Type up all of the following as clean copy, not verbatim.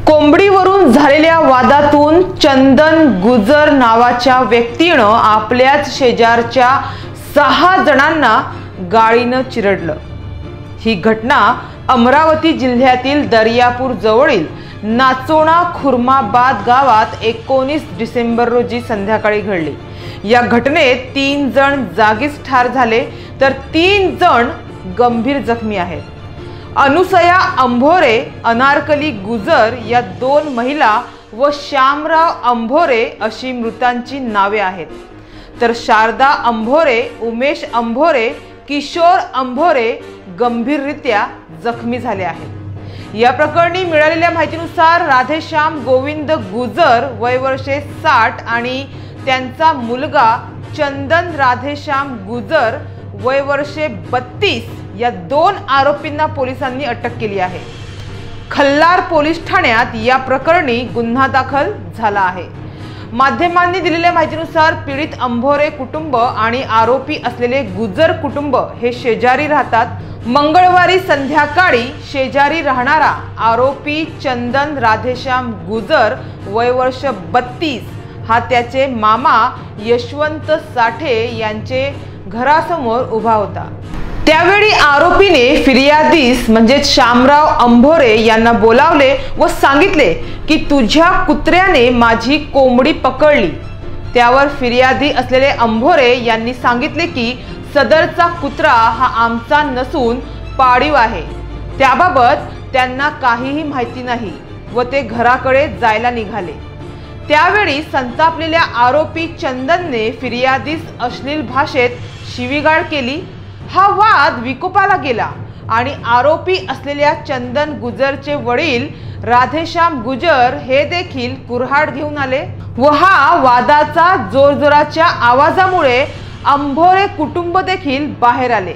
कोंबडीवरून झालेल्या वादातून चंदन गुजर नावाच्या व्यक्तीने आपल्याच शेजारच्या 6 जणांना गाडीने चिरडलं। ही घटना अमरावती जिल्ह्यातील दर्यापूर जवळील नाचोणा खुर्माबाद गावात 19 डिसेंबर रोजी संध्याकाळी घडली। या घटनेत 3 जण जागीच ठार झाले तर 3 जण गंभीर जखमी आहेत। अनुसया अंभोरे, अनारकली गुजर या 2 महिला व श्यामराव अंभोरे अशी मृतांची नावे आहेत, तर शारदा अंभोरे, उमेश अंभोरे, किशोर अंभोरे गंभीररित्या जखमी झाले आहेत। या प्रकरणी मिळालेल्या माहितीनुसार राधेश्याम गोविंद गुजर वय वर्षे 60 आणि त्यांचा मुलगा चंदन राधेश्याम गुजर वय वर्षे 32 या 2 आरोपींना पोलिसांनी अटक केली आहे। खल्लार पोलीस ठाण्यात या प्रकरणी गुन्हा दाखल झाला आहे। माध्यमांनी दिलेल्या माहितीनुसार पीडित अंभोरे कुटुंब आणि आरोपी असलेले गुजर कुटुंब हे शेजारी राहतात। मंगळवारी संध्याकाळी शेजारी राहणारा आरोपी चंदन राधेश्याम गुजर वय वर्ष 32 हा त्याचे मामा यशवंत साठे यांचे घरासमोर उभा होता। त्यावेळी आरोपीने फिर्यादीस म्हणजे श्यामराव अंभोरे यांना बोलावले व सांगितले की तुझ्या कुत्र्याने माझी कोंबडी पकडली। त्यावर फिर्यादी असलेले अंभोरे यांनी सांगितले की सदरचा कुत्रा हा आमचा नसून पाळीव आहे, त्याबाबत त्यांना काहीही माहिती नाही व ते घराकडे जायला निघाले। त्यावेळी संतापलेल्या आरोपी चंदनने फिर्यादीस अश्लील भाषेत शिवीगाळ केली। हा वाद विकोपाला गेला आणि आरोपी असलेल्या चंदन गुजरचे वडील राधेश्याम गुजर हे देखील कुऱ्हाड घेऊन आले व हा वादाचा जोरजोराच्या आवाजामुळे अंभोरे कुटुंब देखील बाहेर आले।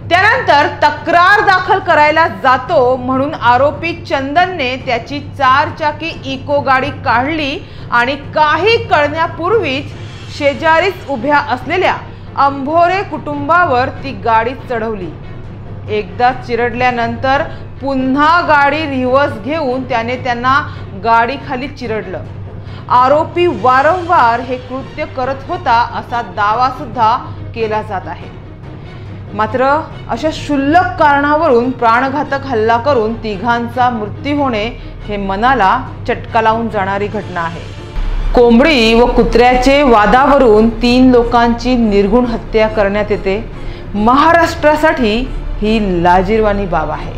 त्यानंतर तक्रार दाखल करायला जातो म्हणून आरोपी चंदनने त्याची 4 चाकी इको गाडी काढली आणि काही कळण्यापूर्वीच शेजारीच उभ्या असलेल्या अंभोरे कुटुंबावर ती गाडी चढवली। एकदा चिरडल्यानंतर पुन्हा गाडी रिव्हर्स घेऊन त्याने त्यांना गाडी खाली चिरडलं। आरोपी वारंवार हे कृत्य करत होता असा दावा सुद्धा केला जात आहे। मात्र अशा क्षुल्लक कारणावरून प्राणघातक हल्ला करून 3घांचा मृत्यू होणे हे मनाला चटका लावून जाणारी घटना आहे। कोंबडी व कुत्र्याचे वादावरून 3 लोकांची निर्घृण हत्या करण्यात येते। महाराष्ट्रासाठी ही लाजिरवाणी बाब आहे।